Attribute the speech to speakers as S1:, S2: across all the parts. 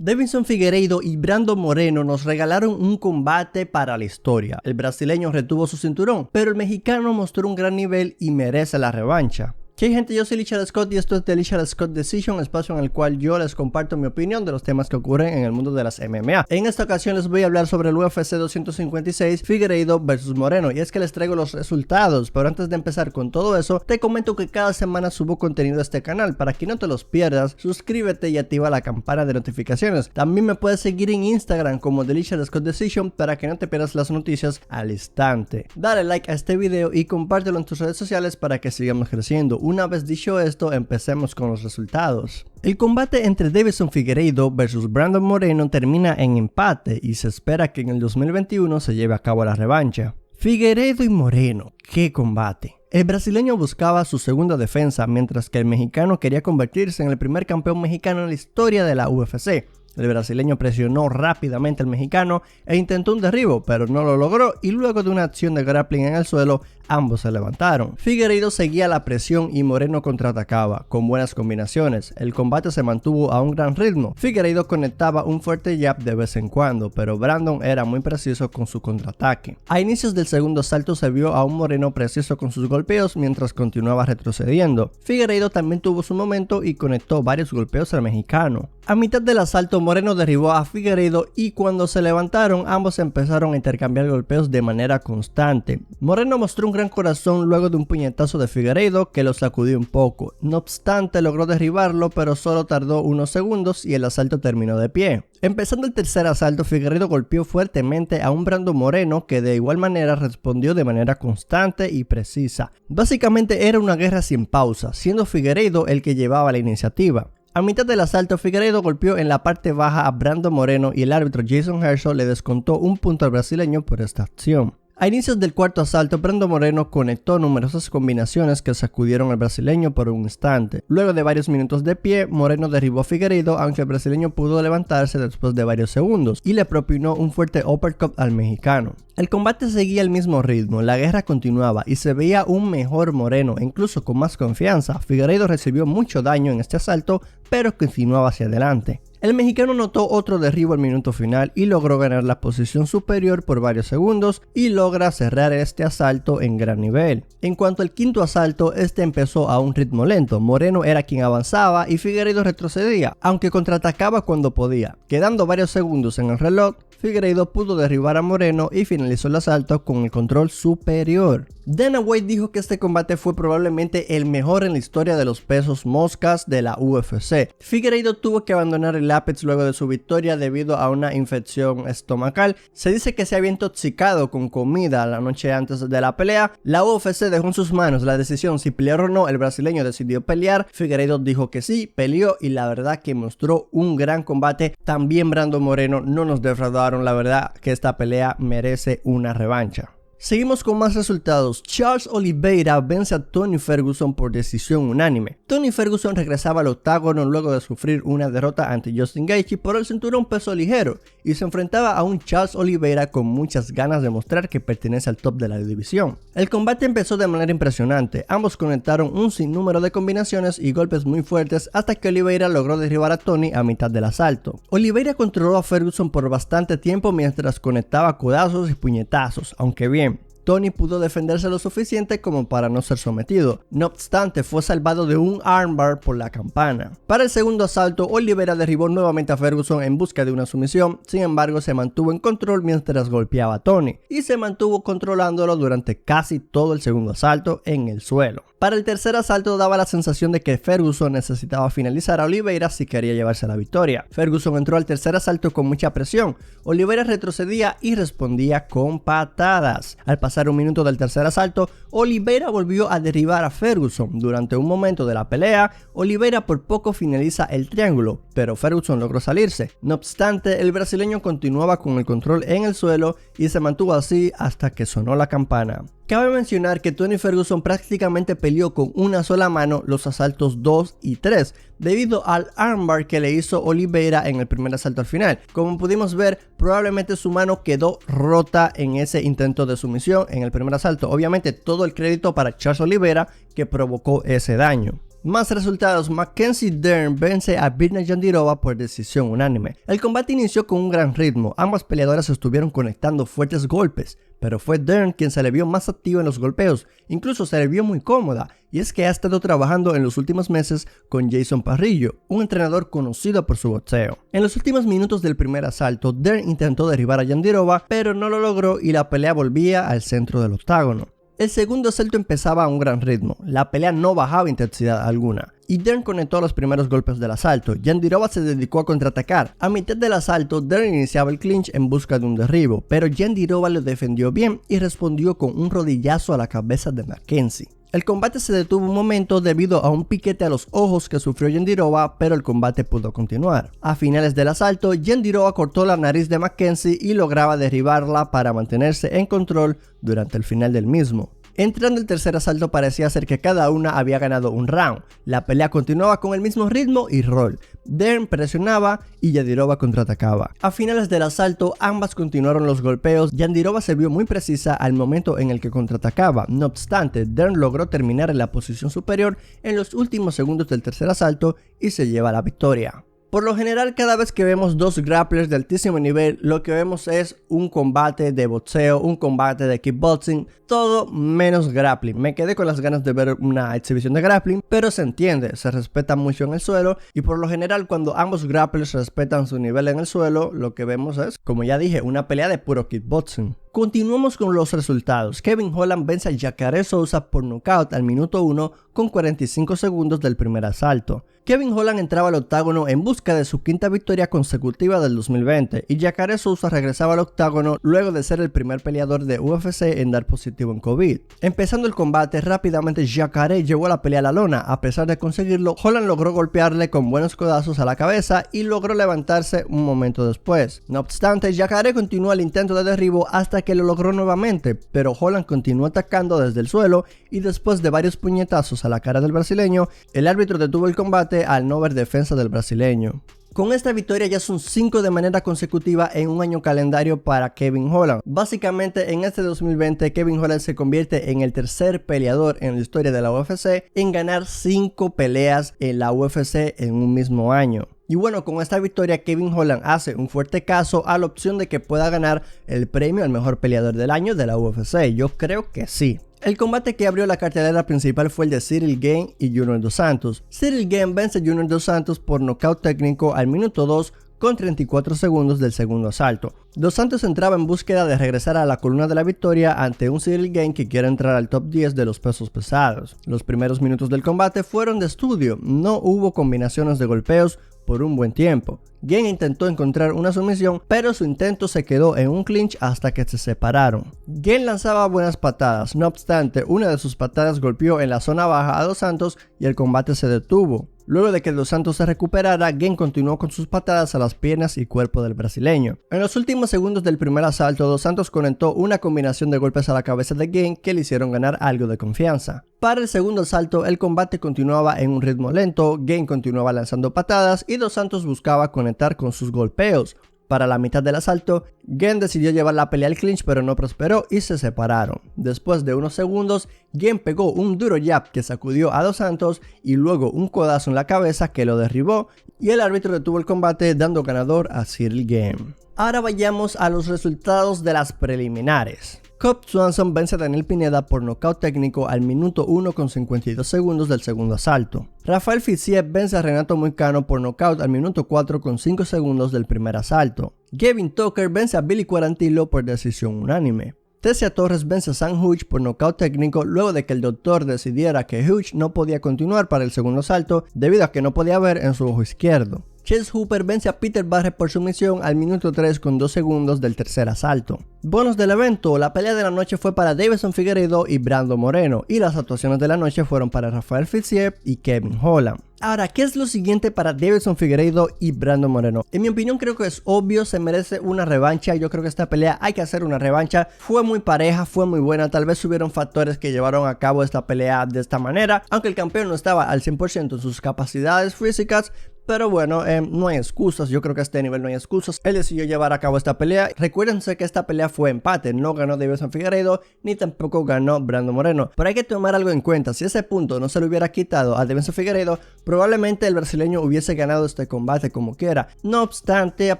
S1: Deivinson Figueiredo y Brandon Moreno nos regalaron un combate para la historia. El brasileño retuvo su cinturón, pero el mexicano mostró un gran nivel y merece la revancha. ¿Qué hay, gente? Yo soy Lichard Scott y esto es The Lichard Scott Decision, espacio en el cual yo les comparto mi opinión de los temas que ocurren en el mundo de las MMA. En esta ocasión les voy a hablar sobre el UFC 256 Figueiredo vs Moreno, y es que les traigo los resultados, pero antes de empezar con todo eso, te comento que cada semana subo contenido a este canal. Para que no te los pierdas, suscríbete y activa la campana de notificaciones. También me puedes seguir en Instagram como The Lichard Scott Decision para que no te pierdas las noticias al instante. Dale like a este video y compártelo en tus redes sociales para que sigamos creciendo. Una vez dicho esto, empecemos con los resultados. El combate entre Deivinson Figueiredo vs Brandon Moreno termina en empate y se espera que en el 2021 se lleve a cabo la revancha. Figueiredo y Moreno, ¡qué combate! El brasileño buscaba su segunda defensa, mientras que el mexicano quería convertirse en el primer campeón mexicano en la historia de la UFC. El brasileño presionó rápidamente al mexicano e intentó un derribo, pero no lo logró, y luego de una acción de grappling en el suelo, ambos se levantaron. Figueiredo seguía la presión y Moreno contraatacaba, con buenas combinaciones. El combate se mantuvo a un gran ritmo. Figueiredo conectaba un fuerte jab de vez en cuando, pero Brandon era muy preciso con su contraataque. A inicios del segundo asalto se vio a un Moreno preciso con sus golpeos mientras continuaba retrocediendo. Figueiredo también tuvo su momento y conectó varios golpeos al mexicano. A mitad del asalto, Moreno derribó a Figueiredo y cuando se levantaron, ambos empezaron a intercambiar golpeos de manera constante. Moreno mostró un gran corazón luego de un puñetazo de Figueiredo que lo sacudió un poco. No obstante, logró derribarlo, pero solo tardó unos segundos y el asalto terminó de pie. Empezando el tercer asalto, Figueiredo golpeó fuertemente a un Brandon Moreno que de igual manera respondió de manera constante y precisa. Básicamente era una guerra sin pausa, siendo Figueiredo el que llevaba la iniciativa. A mitad del asalto, Figueiredo golpeó en la parte baja a Brandon Moreno y el árbitro Jason Herschel le descontó un punto al brasileño por esta acción. A inicios del cuarto asalto, Brandon Moreno conectó numerosas combinaciones que sacudieron al brasileño por un instante. Luego de varios minutos de pie, Moreno derribó a Figueiredo, aunque el brasileño pudo levantarse después de varios segundos y le propinó un fuerte uppercut al mexicano. El combate seguía el mismo ritmo, la guerra continuaba y se veía un mejor Moreno, incluso con más confianza. Figueiredo recibió mucho daño en este asalto, pero continuaba hacia adelante. El mexicano notó otro derribo al minuto final y logró ganar la posición superior por varios segundos y logra cerrar este asalto en gran nivel. En cuanto al quinto asalto, este empezó a un ritmo lento. Moreno era quien avanzaba y Figueiredo retrocedía, aunque contraatacaba cuando podía. Quedando varios segundos en el reloj, Figueiredo pudo derribar a Moreno y finalizó el asalto con el control superior. Dana White dijo que este combate fue probablemente el mejor en la historia de los pesos moscas de la UFC. Figueiredo tuvo que abandonar el Apex luego de su victoria debido a una infección estomacal. Se dice que se había intoxicado con comida la noche antes de la pelea. La UFC dejó en sus manos la decisión si pelear o no. El brasileño decidió pelear. Figueiredo dijo que sí, peleó y la verdad que mostró un gran combate. También Brandon Moreno no nos defraudaron. La verdad que esta pelea merece una revancha. Seguimos con más resultados. Charles Oliveira vence a Tony Ferguson por decisión unánime. Tony Ferguson regresaba al octágono luego de sufrir una derrota ante Justin Gaethje por el cinturón peso ligero y se enfrentaba a un Charles Oliveira con muchas ganas de mostrar que pertenece al top de la división. El combate empezó de manera impresionante. Ambos conectaron un sinnúmero de combinaciones y golpes muy fuertes hasta que Oliveira logró derribar a Tony a mitad del asalto. Oliveira controló a Ferguson por bastante tiempo mientras conectaba codazos y puñetazos, aunque bien, Tony pudo defenderse lo suficiente como para no ser sometido. No obstante, fue salvado de un armbar por la campana. Para el segundo asalto, Oliveira derribó nuevamente a Ferguson en busca de una sumisión. Sin embargo, se mantuvo en control mientras golpeaba a Tony y se mantuvo controlándolo durante casi todo el segundo asalto en el suelo. Para el tercer asalto daba la sensación de que Ferguson necesitaba finalizar a Oliveira si quería llevarse la victoria. Ferguson entró al tercer asalto con mucha presión. Oliveira retrocedía y respondía con patadas. Al pasar un minuto del tercer asalto, Oliveira volvió a derribar a Ferguson. Durante un momento de la pelea, Oliveira por poco finaliza el triángulo, pero Ferguson logró salirse. No obstante, el brasileño continuaba con el control en el suelo y se mantuvo así hasta que sonó la campana. Cabe mencionar que Tony Ferguson prácticamente peleó con una sola mano los asaltos 2 y 3 debido al armbar que le hizo Oliveira en el primer asalto al final. Como pudimos ver, probablemente su mano quedó rota en ese intento de sumisión en el primer asalto. Obviamente todo el crédito para Charles Oliveira que provocó ese daño. Más resultados: Mackenzie Dern vence a Virna Jandiroba por decisión unánime. El combate inició con un gran ritmo, ambas peleadoras estuvieron conectando fuertes golpes, pero fue Dern quien se le vio más activa en los golpeos, incluso se le vio muy cómoda, y es que ha estado trabajando en los últimos meses con Jason Parrillo, un entrenador conocido por su boxeo. En los últimos minutos del primer asalto, Dern intentó derribar a Jandiroba, pero no lo logró y la pelea volvía al centro del octágono. El segundo asalto empezaba a un gran ritmo, la pelea no bajaba intensidad alguna, y Dern conectó los primeros golpes del asalto. Jandiroba se dedicó a contraatacar. A mitad del asalto, Dern iniciaba el clinch en busca de un derribo, pero Jandiroba lo defendió bien y respondió con un rodillazo a la cabeza de Mackenzie. El combate se detuvo un momento debido a un piquete a los ojos que sufrió Jandiroba, pero el combate pudo continuar. A finales del asalto, Jandiroba cortó la nariz de Mackenzie y lograba derribarla para mantenerse en control durante el final del mismo. Entrando el tercer asalto, parecía ser que cada una había ganado un round. La pelea continuaba con el mismo ritmo y rol. Dern presionaba y Jandiroba contraatacaba. A finales del asalto, ambas continuaron los golpeos. Jandiroba se vio muy precisa al momento en el que contraatacaba. No obstante, Dern logró terminar en la posición superior en los últimos segundos del tercer asalto y se lleva la victoria. Por lo general, cada vez que vemos dos grapplers de altísimo nivel, lo que vemos es un combate de boxeo, un combate de kickboxing, todo menos grappling. Me quedé con las ganas de ver una exhibición de grappling, pero se entiende, se respeta mucho en el suelo y por lo general cuando ambos grapplers respetan su nivel en el suelo, lo que vemos es, como ya dije, una pelea de puro kickboxing. Continuamos con los resultados. Kevin Holland vence a Jacare Souza por nocaut al minuto 1 con 45 segundos del primer asalto. Kevin Holland entraba al octágono en busca de su quinta victoria consecutiva del 2020 y Jacare Souza regresaba al octágono luego de ser el primer peleador de UFC en dar positivo en COVID. Empezando el combate, rápidamente Jacare llevó la pelea a la lona. A pesar de conseguirlo, Holland logró golpearle con buenos codazos a la cabeza y logró levantarse un momento después. No obstante, Jacare continuó el intento de derribo hasta que lo logró nuevamente, pero Holland continuó atacando desde el suelo y después de varios puñetazos a la cara del brasileño, el árbitro detuvo el combate al no ver defensa del brasileño. Con esta victoria ya son 5 de manera consecutiva en un año calendario para Kevin Holland. Básicamente en este 2020 Kevin Holland se convierte en el tercer peleador en la historia de la UFC en ganar 5 peleas en la UFC en un mismo año. Y bueno, con esta victoria Kevin Holland hace un fuerte caso a la opción de que pueda ganar el premio al mejor peleador del año de la UFC. Yo creo que sí. El combate que abrió la cartelera principal fue el de Ciryl Gane y Junior Dos Santos. Ciryl Gane vence a Junior Dos Santos por nocaut técnico al minuto 2 con 34 segundos del segundo asalto. Dos Santos entraba en búsqueda de regresar a la columna de la victoria ante un Ciryl Gane que quiere entrar al top 10 de los pesos pesados. Los primeros minutos del combate fueron de estudio, no hubo combinaciones de golpeos por un buen tiempo. Gane intentó encontrar una sumisión, pero su intento se quedó en un clinch hasta que se separaron. Gane lanzaba buenas patadas, no obstante, una de sus patadas golpeó en la zona baja a Dos Santos y el combate se detuvo. Luego de que Dos Santos se recuperara, Gane continuó con sus patadas a las piernas y cuerpo del brasileño. En los últimos segundos del primer asalto, Dos Santos conectó una combinación de golpes a la cabeza de Gane que le hicieron ganar algo de confianza. Para el segundo asalto, el combate continuaba en un ritmo lento, Gane continuaba lanzando patadas y Dos Santos buscaba conectar con sus golpeos. Para la mitad del asalto, Gane decidió llevar la pelea al clinch pero no prosperó y se separaron. Después de unos segundos, Gane pegó un duro jab que sacudió a Dos Santos y luego un codazo en la cabeza que lo derribó y el árbitro detuvo el combate dando ganador a Ciryl Gane. Ahora vayamos a los resultados de las preliminares. Cub Swanson vence a Daniel Pineda por nocaut técnico al minuto 1 con 52 segundos del segundo asalto. Rafael Fiziev vence a Renato Moicano por nocaut al minuto 4 con 5 segundos del primer asalto. Gavin Tucker vence a Billy Quarantillo por decisión unánime. Tessia Torres vence a Sam Hughes por nocaut técnico luego de que el doctor decidiera que Hughes no podía continuar para el segundo asalto debido a que no podía ver en su ojo izquierdo. Chase Hooper vence a Peter Barrett por sumisión al minuto 3 con 2 segundos del tercer asalto. Bonos del evento: la pelea de la noche fue para Deiveson Figueiredo y Brando Moreno y las actuaciones de la noche fueron para Rafael Fiziev y Kevin Holland. Ahora, ¿qué es lo siguiente para Deiveson Figueiredo y Brando Moreno? En mi opinión creo que es obvio, se merece una revancha. Yo creo que esta pelea hay que hacer una revancha. Fue muy pareja, fue muy buena. Tal vez hubieron factores que llevaron a cabo esta pelea de esta manera. Aunque el campeón no estaba al 100% en sus capacidades físicas, Pero bueno, no hay excusas, yo creo que a este nivel no hay excusas. Él decidió llevar a cabo esta pelea. Recuérdense que esta pelea fue empate, no ganó Deiveson Figueiredo ni tampoco ganó Brandon Moreno. Pero hay que tomar algo en cuenta, si ese punto no se lo hubiera quitado a Deiveson Figueiredo, probablemente el brasileño hubiese ganado este combate como quiera. No obstante, a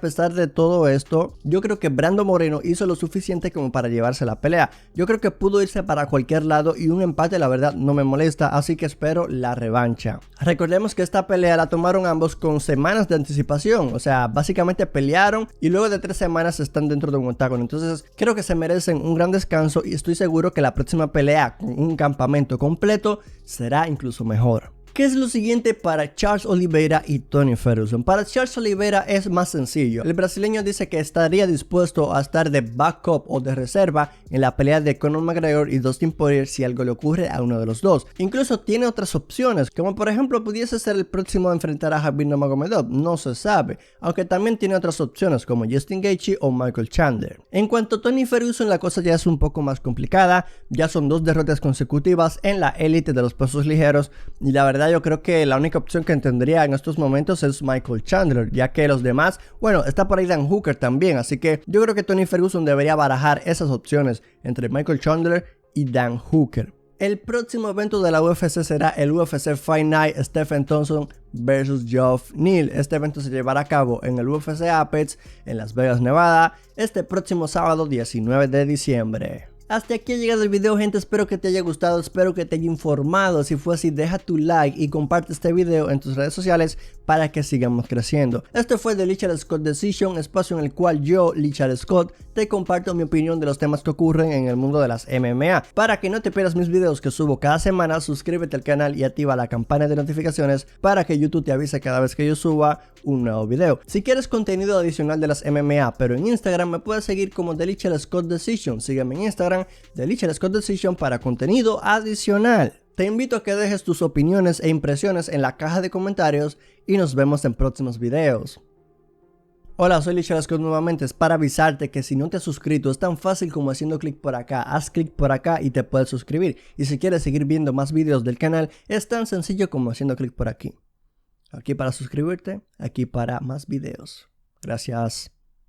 S1: pesar de todo esto, yo creo que Brandon Moreno hizo lo suficiente como para llevarse la pelea. Yo creo que pudo irse para cualquier lado y un empate la verdad no me molesta, así que espero la revancha. Recordemos que esta pelea la tomaron ambos con semanas de anticipación, o sea, básicamente pelearon y luego de 3 semanas están dentro de un octágono. Entonces creo que se merecen un gran descanso y estoy seguro que la próxima pelea con un campamento completo será incluso mejor. ¿Qué es lo siguiente para Charles Oliveira y Tony Ferguson? Para Charles Oliveira es más sencillo. El brasileño dice que estaría dispuesto a estar de backup o de reserva en la pelea de Conor McGregor y Dustin Poirier si algo le ocurre a uno de los dos. Incluso tiene otras opciones, como por ejemplo pudiese ser el próximo a enfrentar a Khabib Nurmagomedov, no se sabe. Aunque también tiene otras opciones como Justin Gaethje o Michael Chandler. En cuanto a Tony Ferguson, la cosa ya es un poco más complicada. Ya son 2 derrotas consecutivas en la élite de los pesos ligeros y la verdad yo creo que la única opción que tendría en estos momentos es Michael Chandler, ya que los demás, bueno, está por ahí Dan Hooker también, así que yo creo que Tony Ferguson debería barajar esas opciones entre Michael Chandler y Dan Hooker. El próximo evento de la UFC será el UFC Fight Night Stephen Thompson vs Geoff Neal. Este evento se llevará a cabo en el UFC Apex en Las Vegas, Nevada, este próximo sábado 19 de diciembre. Hasta aquí ha llegado el video, gente, espero que te haya gustado, espero que te haya informado. Si fue así, deja tu like y comparte este video en tus redes sociales para que sigamos creciendo. Este fue The Lichard Scott Decision, espacio en el cual yo, Lichard Scott, te comparto mi opinión de los temas que ocurren en el mundo de las MMA. Para que no te pierdas mis videos que subo cada semana, suscríbete al canal y activa la campana de notificaciones para que YouTube te avise cada vez que yo suba un nuevo video. Si quieres contenido adicional de las MMA, pero en Instagram, me puedes seguir como The Lichard Scott Decision. Sígueme en Instagram, The Lichard Scott Decision, para contenido adicional. Te invito a que dejes tus opiniones e impresiones en la caja de comentarios y nos vemos en próximos videos. Hola, soy Lichard Scott nuevamente. Es para avisarte que si no te has suscrito es tan fácil como haciendo clic por acá. Haz clic por acá y te puedes suscribir. Y si quieres seguir viendo más videos del canal es tan sencillo como haciendo clic por aquí. Aquí para suscribirte, aquí para más videos. Gracias.